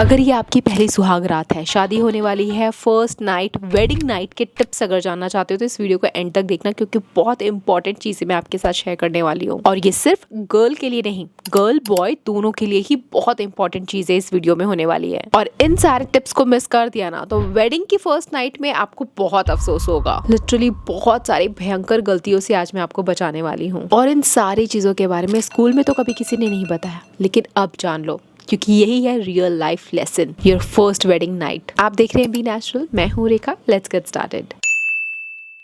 अगर ये आपकी पहली सुहाग रात है, शादी होने वाली है, फर्स्ट नाइट, वेडिंग नाइट के टिप्स अगर जानना चाहते हो तो इस वीडियो को एंड तक देखना, क्योंकि बहुत इंपॉर्टेंट चीजें मैं आपके साथ शेयर करने वाली हूँ। और ये सिर्फ गर्ल के लिए नहीं, गर्ल बॉय दोनों के लिए ही बहुत इंपॉर्टेंट चीजें इस वीडियो में होने वाली है। और इन सारे टिप्स को मिस कर दिया ना तो वेडिंग की फर्स्ट नाइट में आपको बहुत अफसोस होगा। लिटरली बहुत सारी भयंकर गलतियों से आज मैं आपको बचाने वाली हूँ। और इन सारी चीजों के बारे में स्कूल में तो कभी किसी ने नहीं बताया, लेकिन अब जान लो, क्योंकि यही है real life lesson, your first wedding night. आप देख रहे हैं बी नेचुरल, मैं हूँ Rekha. Let's get started.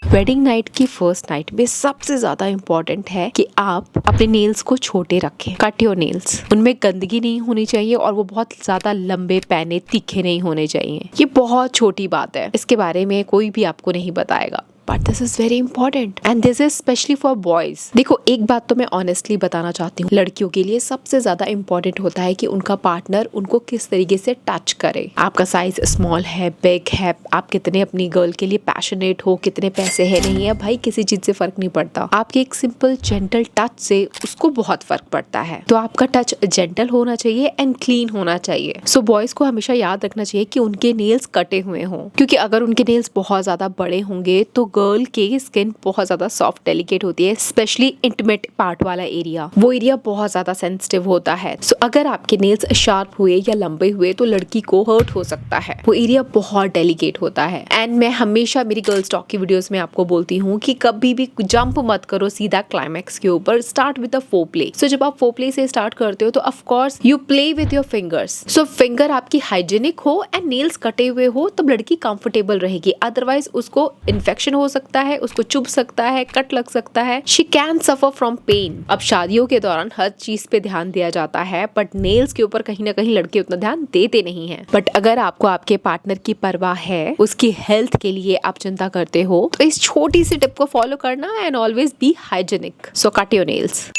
Wedding night की फर्स्ट नाइट में सबसे ज्यादा इम्पोर्टेंट है कि आप अपने नेल्स को छोटे रखें। Cut your nails. उनमें गंदगी नहीं होनी चाहिए और वो बहुत ज्यादा लंबे, पैने, तीखे नहीं होने चाहिए। ये बहुत छोटी बात है, इसके बारे में कोई भी आपको नहीं बताएगा, but this is very important and this is specially for boys. देखो, एक बात तो मैं ऑनेस्टली बताना चाहती हूँ, लड़कियों के लिए सबसे ज्यादा इंपॉर्टेंट होता है कि उनका पार्टनर उनको किस तरीके से टच करे। आपका साइज स्मॉल है, बिग है, आप कितने अपनी गर्ल के लिए पैशनेट हो, कितने पैसे है, नहीं है, भाई किसी चीज से फर्क नहीं पड़ता। आपके एक सिंपल जेंटल टच से उसको बहुत फर्क पड़ता है। तो आपका टच जेंटल होना चाहिए एंड क्लीन होना चाहिए। सो बॉयज को हमेशा याद रखना चाहिए कि उनके नेल्स कटे हुए हों, क्योंकि अगर उनके नेल्स बहुत ज्यादा बड़े होंगे तो गर्ल की स्किन बहुत ज्यादा सॉफ्ट, डेलिकेट होती है, स्पेशली इंटीमेट पार्ट वाला एरिया, वो एरिया बहुत ज्यादा सेंसिटिव होता है। सो अगर आपके नेल्स शार्प हुए या लंबे हुए तो लड़की को हर्ट हो सकता है। वो एरिया बहुत डेलिकेट होता है। एंड मैं हमेशा मेरी गर्ल्स टॉक की वीडियोस में आपको बोलती हूँ कि कभी भी जंप मत करो सीधा क्लाइमैक्स के ऊपर। Start with the foreplay. So जब आप फोरप्ले से स्टार्ट करते हो तो of course you play with your fingers. So finger आपकी हाइजीनिक हो एंड नेल्स कटे हुए हो तब लड़की कंफर्टेबल रहेगी। अदरवाइज उसको इन्फेक्शन हो सकता है, उसको चुभ सकता है, कट लग सकता है, she can suffer from pain. अब शादियों के दौरान हर चीज पे ध्यान दिया जाता है, बट नेल्स के ऊपर कहीं ना कहीं लड़के उतना ध्यान देते नहीं हैं। बट अगर आपको आपके पार्टनर की परवाह है, उसकी हेल्थ के लिए आप चिंता करते हो, तो इस छोटी सी टिप को फॉलो करना and always be hygienic. So cut your nails.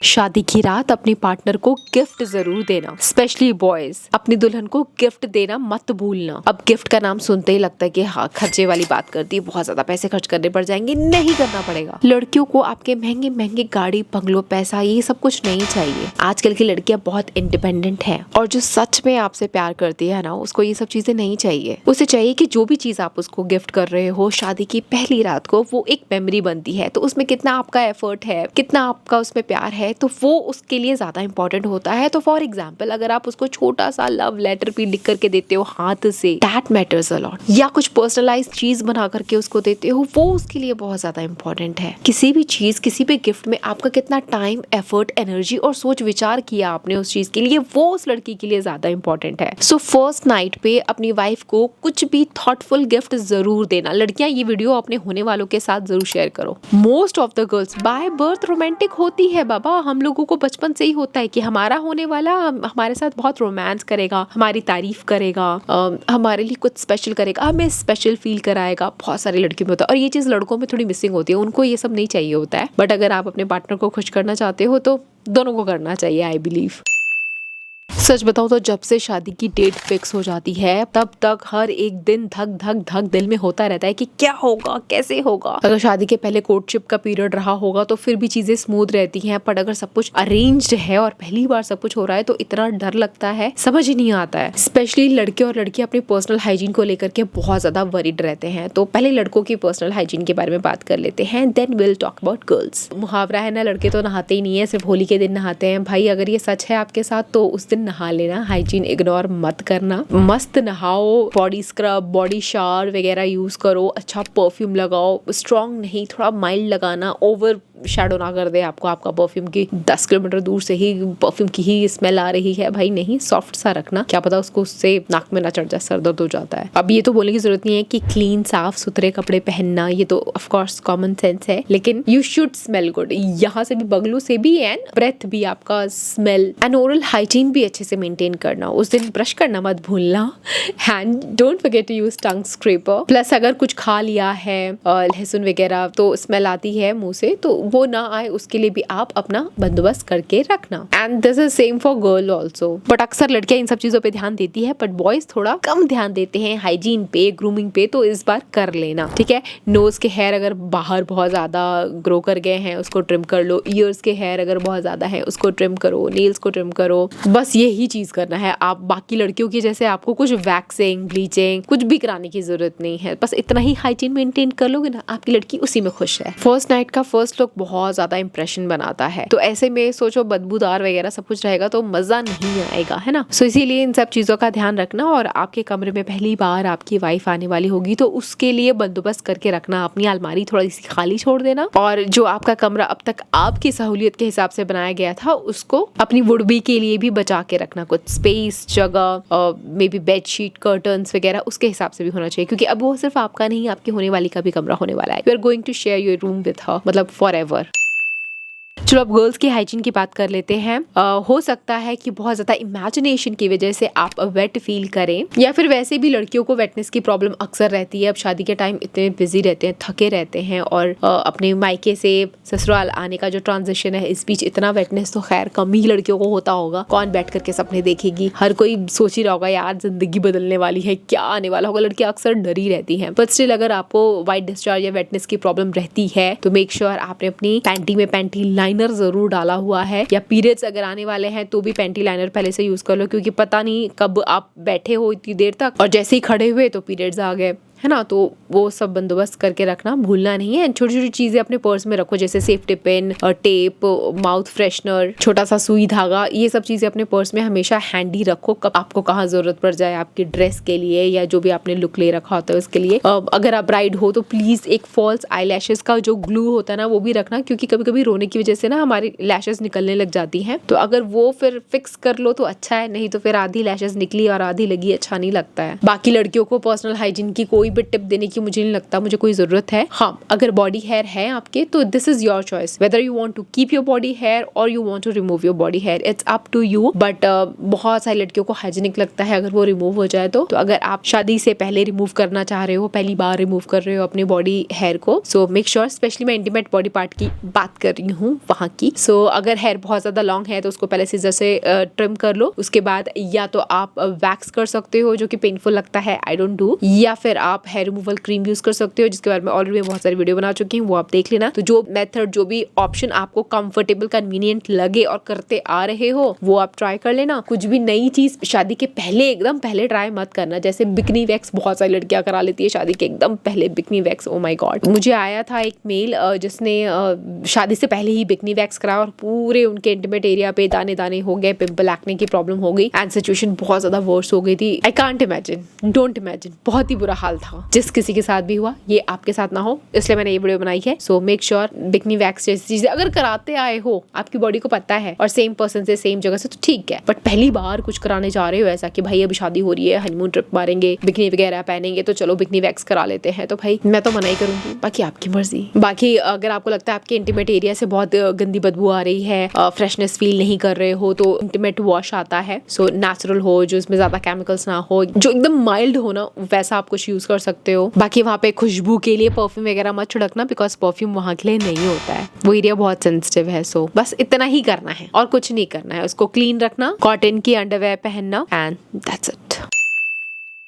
शादी की रात अपने पार्टनर को गिफ्ट जरूर देना, स्पेशली बॉयज। अपनी दुल्हन को गिफ्ट देना मत भूलना। अब गिफ्ट का नाम सुनते ही लगता है कि हाँ, खर्चे वाली बात करती है, बहुत ज्यादा पैसे खर्च करने पड़ जाएंगे। नहीं करना पड़ेगा। लड़कियों को आपके महंगे महंगे गाड़ी, बंगलो, पैसा, ये सब कुछ नहीं चाहिए। आजकल की लड़कियां बहुत इंडिपेंडेंट है और जो सच में आपसे प्यार करती है ना, उसको ये सब चीजें नहीं चाहिए। उसे चाहिए कि जो भी चीज आप उसको गिफ्ट कर रहे हो शादी की पहली रात को, वो एक मेमोरी बनती है। तो उसमें कितना आपका एफर्ट है, कितना आपका उसमें प्यार है, तो वो उसके लिए ज्यादा इंपॉर्टेंट होता है। तो फॉर एग्जाम्पल, अगर आप उसको छोटा सा लव लेटर भी लिख करके देते हो हाथ से, दैट मैटर्स अ लॉट। या कुछ पर्सनलाइज चीज बना करके उसको देते हो, वो उसके लिए बहुत ज्यादा इंपॉर्टेंट है। किसी भी चीज, किसी भी गिफ्ट में आपका कितना टाइम, एफर्ट, एनर्जी और सोच विचार किया आपने उस चीज के लिए, वो उस लड़की के लिए ज्यादा इंपॉर्टेंट है। सो फर्स्ट नाइट पे अपनी वाइफ को कुछ भी थॉटफुल गिफ्ट जरूर देना। लड़कियां, ये वीडियो अपने होने वालों के साथ जरूर शेयर करो। Most of the girls by birth romantic होती है बाबा। हम लोगों को बचपन से ही होता है कि हमारा होने वाला हमारे साथ बहुत रोमांस करेगा, हमारी तारीफ करेगा, हमारे लिए कुछ स्पेशल करेगा, हमें स्पेशल फील कराएगा। बहुत सारी लड़कियों में होता है और ये चीज लड़कों में थोड़ी मिसिंग होती है। उनको ये सब नहीं चाहिए होता है। बट अगर आप अपने पार्टनर को खुश करना चाहते हो तो दोनों को करना चाहिए, आई बिलीव। सच बताऊं तो जब से शादी की डेट फिक्स हो जाती है तब तक हर एक दिन धक धक धक दिल में होता रहता है कि क्या होगा, कैसे होगा। अगर शादी के पहले कोर्टशिप का पीरियड रहा होगा तो फिर भी चीजें स्मूथ रहती हैं, पर अगर सब कुछ अरेंज्ड है और पहली बार सब कुछ हो रहा है तो इतना डर लगता है, समझ ही नहीं आता है। स्पेशली लड़के और लड़की अपनी पर्सनल हाइजीन को लेकर के बहुत ज्यादा वरीड रहते हैं। तो पहले लड़कों की पर्सनल हाइजीन के बारे में बात कर लेते हैं, then will talk about girls. मुहावरा है ना, लड़के तो नहाते ही नहीं है, सिर्फ होली के दिन नहाते हैं। भाई अगर ये सच है आपके साथ तो उस दिन नहा लेना, हाइजीन इग्नोर मत करना। मस्त नहाओ, बॉडी स्क्रब, बॉडी शावर वगैरह यूज करो, अच्छा परफ्यूम लगाओ, स्ट्रॉन्ग नहीं, थोड़ा माइल्ड लगाना, ओवर शैडो ना कर दे आपको आपका परफ्यूम की 10 किलोमीटर दूर से ही परफ्यूम की ही स्मेल आ रही है। भाई नहीं, सॉफ्ट सा रखना, क्या पता उसको उससे नाक में ना चढ़ जाए, सर दर्द हो जाता है। अब ये तो बोलने की जरूरत नहीं है कि क्लीन, साफ सुथरे कपड़े पहनना, ये तो ऑफ कोर्स कॉमन सेंस है, लेकिन यू शुड स्मेल गुड। यहाँ से भी, बगलों से भी एंड ब्रेथ भी आपका स्मेल एंड ओरल हाइजीन भी अच्छे से मेंटेन करना। उस दिन ब्रश करना मत भूलना and don't forget to use tongue scraper. Plus अगर कुछ खा लिया है लहसुन वगैरह तो स्मेल आती है मुंह से, तो वो ना आए उसके लिए भी आप अपना बंदोबस्त करके रखना। And this is same for girl also. But अक्सर लड़कियां इन सब चीजों पे ध्यान देती है, बट बॉयज थोड़ा कम ध्यान देते हैं हाइजीन पे, ग्रूमिंग पे, तो इस बार कर लेना, ठीक है। नोज के हेयर अगर बाहर बहुत ज्यादा ग्रो कर गए हैं उसको ट्रिम कर लो, ईयर्स के हेयर अगर बहुत ज्यादा है उसको ट्रिम करो, नेल्स को ट्रिम करो, बस यही चीज करना है। आप बाकी लड़कियों की जैसे आपको कुछ वैक्सिंग, ब्लीचिंग कुछ भी कराने की जरूरत नहीं है, बस इतना ही हाइजीन मेंटेन कर लोगे ना, आपकी लड़की उसी में खुश है। फर्स्ट नाइट का फर्स्ट लुक बहुत ज्यादा इंप्रेशन बनाता है, तो ऐसे में सोचो बदबूदार वगैरह सब कुछ रहेगा तो मजा नहीं आएगा, है ना। सो इसीलिए इन सब चीजों का ध्यान रखना। और आपके कमरे में पहली बार आपकी वाइफ आने वाली होगी तो उसके लिए बंदोबस्त करके रखना, अपनी अलमारी थोड़ी सी खाली छोड़ देना, और जो आपका कमरा अब तक आपकी सहूलियत के हिसाब से बनाया गया था उसको अपनी वुडबी के लिए भी बचा के रखना, कुछ स्पेस, जगह, मे बी बेडशीट, कर्टन्स वगैरह उसके हिसाब से भी होना चाहिए, क्योंकि अब वो सिर्फ आपका नहीं, आपकी होने वाली का भी कमरा होने वाला है। You are going to share your room with her, मतलब फॉर एवर। चलो अब गर्ल्स की हाइजीन की बात कर लेते हैं। हो सकता है कि बहुत ज्यादा इमेजिनेशन की वजह से आप वेट फील करें, या फिर वैसे भी लड़कियों को वेटनेस की प्रॉब्लम अक्सर रहती है। अब शादी के टाइम इतने बिजी रहते हैं, थके रहते हैं, और अपने मायके से ससुराल आने का जो ट्रांजिशन है इस बीच इतना वेटनेस तो खैर कम ही लड़कियों को होता होगा। कौन बैठ करके सपने देखेगी, हर कोई सोच ही रहा होगा यार जिंदगी बदलने वाली है, क्या आने वाला होगा। लड़कियां अक्सर डरी रहती हैं, बट स्टिल अगर आपको वाइट डिस्चार्ज या वेटनेस की प्रॉब्लम रहती है तो मेक श्योर आपने अपनी पैंटी में पैंटी लाइनर जरूर डाला हुआ है, या पीरियड्स अगर आने वाले हैं तो भी पैंटी लाइनर पहले से यूज कर लो, क्योंकि पता नहीं कब आप बैठे हो इतनी देर तक और जैसे ही खड़े हुए तो पीरियड्स आ गए, है ना। तो वो सब बंदोबस्त करके रखना भूलना नहीं है। छोटी छोटी चीजें अपने पर्स में रखो, जैसे safety pin, tape, mouth freshener, छोटा सा सुई धागा, ये सब चीजें अपने पर्स में हमेशा हैंडी रखो, कब आपको कहाँ जरूरत पड़ जाए आपकी ड्रेस के लिए या जो भी आपने लुक ले रखा होता है उसके लिए। अगर आप ब्राइड हो तो प्लीज एक फॉल्स आई लैशेस का जो ग्लू होता है ना वो भी रखना, क्योंकि कभी कभी रोने की वजह से ना हमारी लैशेस निकलने लग जाती हैं, तो अगर वो फिर फिक्स कर लो तो अच्छा है, नहीं तो फिर आधी लैशेस निकली और आधी लगी, अच्छा नहीं लगता है। बाकी लड़कियों को पर्सनल हाइजीन की कोई भी टिप देने की मुझे नहीं लगता मुझे कोई जरूरत है। हाँ, अगर बॉडी हेयर है आपके तो this is your choice, whether you want to keep your body hair or you want to remove your body hair, it's up to you. But बहुत सारी लड़कियों को हाइजीनिक लगता है अगर वो रिमूव हो जाए तो अगर आप शादी से पहले रिमूव करना चाह रहे हो, पहली बार रिमूव कर रहे हो अपनी बॉडी हेयर को, सो मेक श्योर, स्पेशली मैं इंटीमेट बॉडी पार्ट की बात कर रही हूँ वहाँ की। सो अगर हेयर बहुत ज्यादा लॉन्ग है तो उसको पहले सीजर से ट्रिम कर लो, उसके बाद या तो आप वैक्स कर सकते हो जो कि पेनफुल लगता है, आई डोंट डू, या फिर आप हेयर रिमूवल क्रीम यूज कर सकते हो जिसके बारे में ऑलरेडी बहुत सारी वीडियो बना चुकी हूँ, वो आप देख लेना। तो जो मेथड, जो भी ऑप्शन आपको कंफर्टेबल, कन्वीनियंट लगे और करते आ रहे हो वो आप ट्राई कर लेना। कुछ भी नई चीज शादी के पहले एकदम पहले ट्राई मत करना, जैसे बिकनी वैक्स बहुत सारी लड़कियां करा लेती है शादी के एकदम पहले, bikini wax, oh my God. मुझे आया था एक मेल जिसने शादी से पहले ही बिकनी वैक्स कराया और पूरे उनके इंटीमेट एरिया पे दाने दाने हो गए, पिंपल, एक्ने की प्रॉब्लम हो गई एंड सिचुएशन बहुत ज्यादा वर्स हो गई थी। I can't imagine, don't imagine, बहुत ही बुरा हाल था। जिस किसी के साथ भी हुआ ये आपके साथ ना हो, इसलिए मैंने ये वीडियो बनाई है। So make sure bikini wax जैसी चीजें अगर कराते आए हो, आपकी बॉडी को पता है और सेम पर्सन से सेम जगह से, तो ठीक है। बट पहली बार कुछ कराने जा रहे हो ऐसा कि भाई अभी शादी हो रही है, हनीमून ट्रिप मारेंगे, बिकनी वगैरह पहनेंगे तो चलो बिकनी वैक्स करा लेते हैं, तो भाई मैं तो मना ही करूंगी, बाकी आपकी मर्जी। बाकी अगर आपको लगता है आपके इंटीमेट एरिया से बहुत गंदी बदबू आ रही है, फ्रेशनेस फील नहीं कर रहे हो, तो इंटीमेट वॉश आता है, सो नेचुरल हो, जो इसमें ज्यादा केमिकल्स ना हो, जो एकदम माइल्ड हो ना, वैसा आप कुछ यूज कर सकते हो। बाकी वहाँ पे खुशबू के लिए परफ्यूम वगैरह मत छिड़कना, बिकॉज परफ्यूम वहाँ के लिए नहीं होता है, वो एरिया बहुत सेंसिटिव है। सो बस इतना ही करना है और कुछ नहीं करना है, उसको क्लीन रखना, कॉटन की अंडरवेयर पहनना एंड दैट्स इट।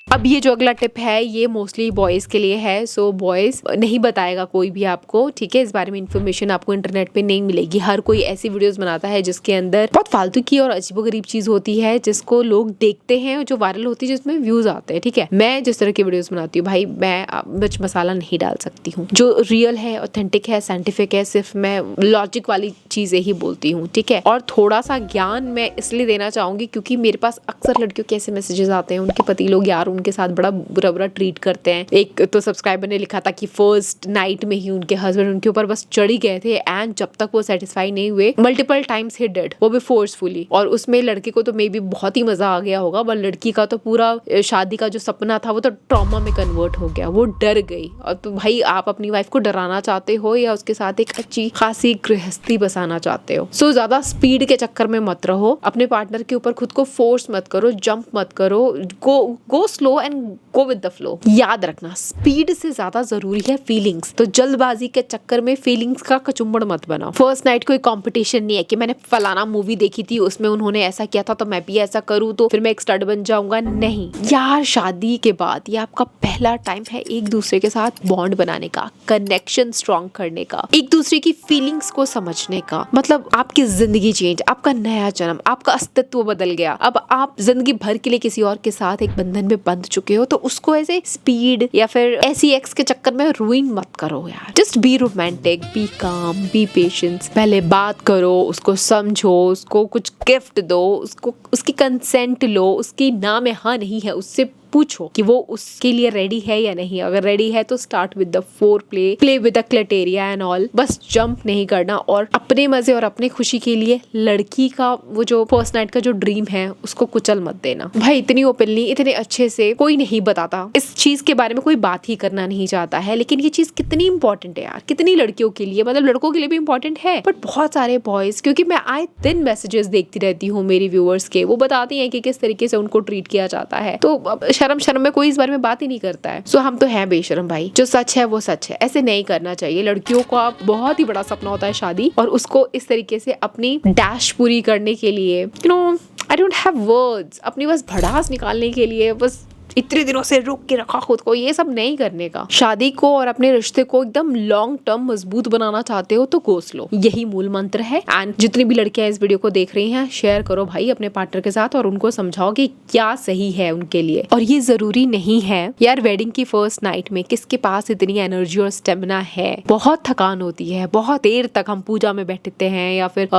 अब ये जो अगला टिप है ये मोस्टली बॉयज के लिए है। सो बॉयज नहीं बताएगा कोई भी आपको, ठीक है, इस बारे में इन्फॉर्मेशन आपको इंटरनेट पे नहीं मिलेगी। हर कोई ऐसी वीडियोस बनाता है जिसके अंदर बहुत फालतू की और अजीबोगरीब चीज होती है जिसको लोग देखते हैं, जो वायरल होती है, जिसमें व्यूज आते हैं, ठीक है। मैं जिस तरह की वीडियोस बनाती हूँ भाई, मैं मिर्च मसाला नहीं डाल सकती हूँ, जो रियल है, ऑथेंटिक है, साइंटिफिक है, सिर्फ मैं लॉजिक वाली चीजें ही बोलती हूँ, ठीक है। और थोड़ा सा ज्ञान मैं इसलिए देना चाहूंगी क्योंकि मेरे पास अक्सर लड़कियों के ऐसे मैसेजेस आते हैं, उनके पति लोग यार उनके साथ बड़ा बुरा बुरा ट्रीट करते हैं। एक तो सब्सक्राइबर ने लिखा था कि फर्स्ट नाइट में ही उनके हस्बैंड उनके ऊपर बस चढ़ी गए थे एंड जब तक वो सेटिस्फाई नहीं हुए मल्टीपल टाइम्स ही डिड, वो भी फोर्सफुली। और उसमें लड़के को तो मे बी बहुत ही मजा आ गया होगा, पर लड़की का तो पूरा शादी का जो सपना था वो तो ट्रॉमा में कन्वर्ट हो गया, वो डर गई। और तो भाई आप अपनी वाइफ को डराना चाहते हो या उसके साथ एक अच्छी खासी गृहस्थी बसाना चाहते हो, सो ज्यादा स्पीड के चक्कर में मत रहो, अपने पार्टनर के ऊपर खुद को फोर्स मत करो, जंप मत करो, go slow and go with the flow. याद रखना, स्पीड से ज्यादा जरूरी है फीलिंग्स। तो जल्दबाजी के चक्कर में फीलिंग्स का कचुम्बड़ मत बनाओ। फर्स्ट नाइट कोई कंपटीशन नहीं है कि मैंने फलाना मूवी देखी थी, उसमें उन्होंने ऐसा किया था तो मैं भी ऐसा करूँ तो फिर मैं एक स्टड बन जाऊंगा। नहीं यार, शादी के बाद ये आपका पहला टाइम है एक दूसरे के साथ बॉन्ड बनाने का, कनेक्शन स्ट्रॉन्ग करने का, एक दूसरे की फीलिंग्स को समझने का। मतलब आपकी जिंदगी चेंज, आपका नया जन्म, आपका अस्तित्व बदल गया। अब आप जिंदगी भर के लिए किसी और के साथ एक बंधन में बंध चुके हो, तो उसको ऐसे स्पीड या फिर ऐसी एक्स के चक्कर में रूइन मत करो यार। जस्ट बी रोमांटिक, बी काम, बी पेशेंस। पहले बात करो, उसको समझो, उसको कुछ गिफ्ट दो, उसको उसकी कंसेंट लो, उसकी ना में हाँ नहीं है उससे पूछो कि वो उसके लिए रेडी है या नहीं। अगर रेडी है तो start with the foreplay with the clitoris and all. बस जंप नहीं करना, और अपने मजे और अपने खुशी के लिए लड़की का वो जो फर्स्ट नाइट का जो ड्रीम है उसको कुचल मत देना। भाई इतनी ओपनली, इतने अच्छे से कोई नहीं बताता, इस चीज के बारे में कोई बात ही करना नहीं चाहता है, लेकिन ये चीज कितनी इंपॉर्टेंट है यार, कितनी लड़कियों के लिए, मतलब लड़कों के लिए भी इंपॉर्टेंट है, बट बहुत सारे बॉयज, क्योंकि मैं आए दिन मैसेजेस देखती रहती हूँ मेरी व्यूअर्स के, वो बताती हैं कि किस तरीके से उनको ट्रीट किया जाता है। तो शर्म में कोई इस बारे में बात ही नहीं करता है। सो हम तो हैं बेशरम भाई, जो सच है वो सच है। ऐसे नहीं करना चाहिए। लड़कियों का बहुत ही बड़ा सपना होता है शादी, और उसको इस तरीके से अपनी डैश पूरी करने के लिए, you know, I don't have words, अपनी बस भड़ास निकालने के लिए बस इतने दिनों से रुक के रखा खुद को, ये सब नहीं करने का। शादी को और अपने रिश्ते को एकदम लॉन्ग टर्म मजबूत बनाना चाहते हो तो गो स्लो, यही मूल मंत्र है। एंड जितनी भी लड़कियां इस वीडियो को देख रही हैं, शेयर करो भाई अपने पार्टनर के साथ, और उनको समझाओ कि क्या सही है उनके लिए। और ये जरूरी नहीं है यार वेडिंग की फर्स्ट नाइट में किसके पास इतनी एनर्जी और स्टेमिना है। बहुत थकान होती है, बहुत देर तक हम पूजा में बैठते हैं या फिर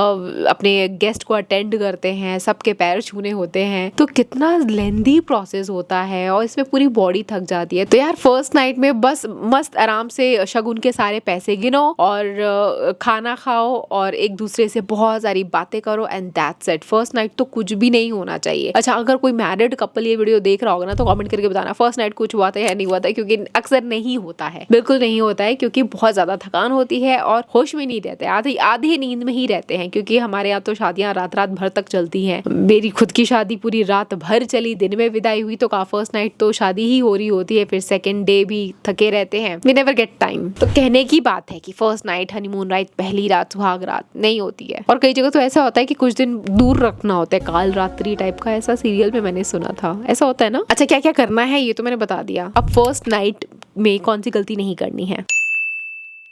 अपने गेस्ट को अटेंड करते हैं, सबके पैर छूने होते हैं, तो कितना लेंदी प्रोसेस होता है और इसमें पूरी बॉडी थक जाती है। तो यार फर्स्ट नाइट में बस मस्त आराम से शगुन के सारे पैसे गिनो और खाना खाओ और एक दूसरे से बहुत सारी बातें करो, and that's it. First night तो कुछ भी नहीं होना चाहिए। अच्छा, अगर कोई मैरिड कपल ये वीडियो देख रहा होगा ना, तो कमेंट करके बताना फर्स्ट नाइट कुछ हुआ था या नहीं हुआ था, क्योंकि अक्सर नहीं होता है, बिल्कुल नहीं होता है, क्योंकि बहुत ज्यादा थकान होती है और होश में नहीं रहते, आधी नींद में ही रहते हैं, क्योंकि हमारे यहाँ तो शादियां रात भर तक चलती हैं। मेरी खुद की शादी पूरी रात भर चली, दिन में विदाई हुई, तो फर्स्ट नाइट तो शादी ही हो रही होती है, फिर सेकंड डे भी थके रहते हैं, वी नेवर गेट टाइम। तो कहने की बात है कि फर्स्ट नाइट, हनीमून रात, पहली रात, सुहाग रात नहीं होती है। और कई जगह तो ऐसा होता है कि कुछ दिन दूर रखना होता है, काल रात्रि टाइप का, ऐसा सीरियल में मैंने सुना था, ऐसा होता है ना। अच्छा, क्या क्या करना है ये तो मैंने बता दिया। अब फर्स्ट नाइट में कौन सी गलती नहीं करनी है।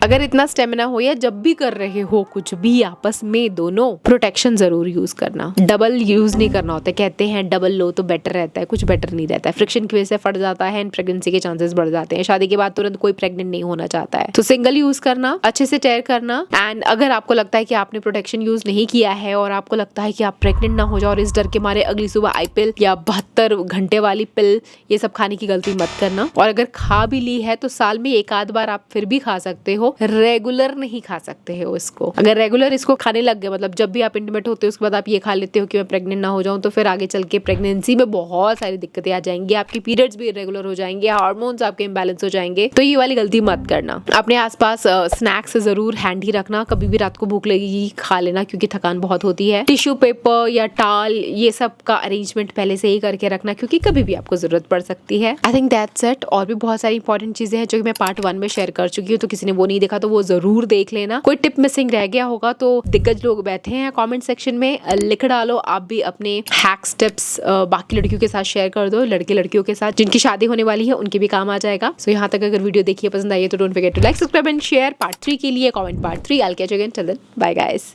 अगर इतना स्टेमिना हो या जब भी कर रहे हो कुछ भी आपस में, दोनों प्रोटेक्शन जरूर यूज करना। डबल यूज नहीं करना होता, कहते हैं डबल लो तो बेटर रहता है, कुछ बेटर नहीं रहता है। फ्रिक्शन की वजह से फट जाता है एंड प्रेगनेंसी के चांसेस बढ़ जाते हैं। शादी के बाद तुरंत कोई प्रेग्नेंट नहीं होना चाहता है, तो सिंगल यूज करना, अच्छे से टेयर करना। एंड अगर आपको लगता है कि आपने प्रोटेक्शन यूज नहीं किया है और आपको लगता है कि आप प्रेग्नेंट ना हो जाओ और इस डर के मारे अगली सुबह आई पिल या 72 घंटे वाली पिल, ये सब खाने की गलती मत करना। और अगर खा भी ली है तो साल में एक आध बार आप फिर भी खा सकते हो, रेगुलर नहीं खा सकते हो इसको। अगर रेगुलर इसको खाने लग गए, मतलब जब भी आप इंटीमेट होते हो उसके बाद आप ये खा लेते हो कि मैं प्रेग्नेंट ना हो जाऊं, तो फिर आगे चल के प्रेगनेंसी में बहुत सारी दिक्कतें आ जाएंगी, आपकी पीरियड्स भी इरेगुलर हो जाएंगे, हार्मोन्स आपके इम्बैलेंस हो जाएंगे। तो ये वाली गलती मत करना। अपने आसपास स्नैक्स जरूर हैंडी रखना, कभी भी रात को भूख लगेगी खा लेना, क्योंकि थकान बहुत होती है। टिश्यू पेपर या टाल, ये सब का अरेंजमेंट पहले से ही करके रखना, क्योंकि कभी भी आपको जरूरत पड़ सकती है। I think that's it. और भी बहुत सारी इंपॉर्टेंट चीजें हैं जो कि मैं पार्ट 1 में शेयर कर चुकी हूँ, तो किसी ने वो नहीं देखा तो वो जरूर देख लेना। कोई टिप मिसिंग रह गया होगा तो दिग्गज लोग बैठे हैं कमेंट सेक्शन में, लिख डालो। आप भी अपने हैक्स टिप्स बाकी लड़कियों के साथ शेयर कर दो, लड़के लड़कियों के साथ जिनकी शादी होने वाली है उनके भी काम आ जाएगा। सो यहाँ तक अगर वीडियो देखिए, पसंद आई है तो don't forget to like, subscribe and share. Part 3 के लिए comment part 3। I will catch you again, till then bye guys.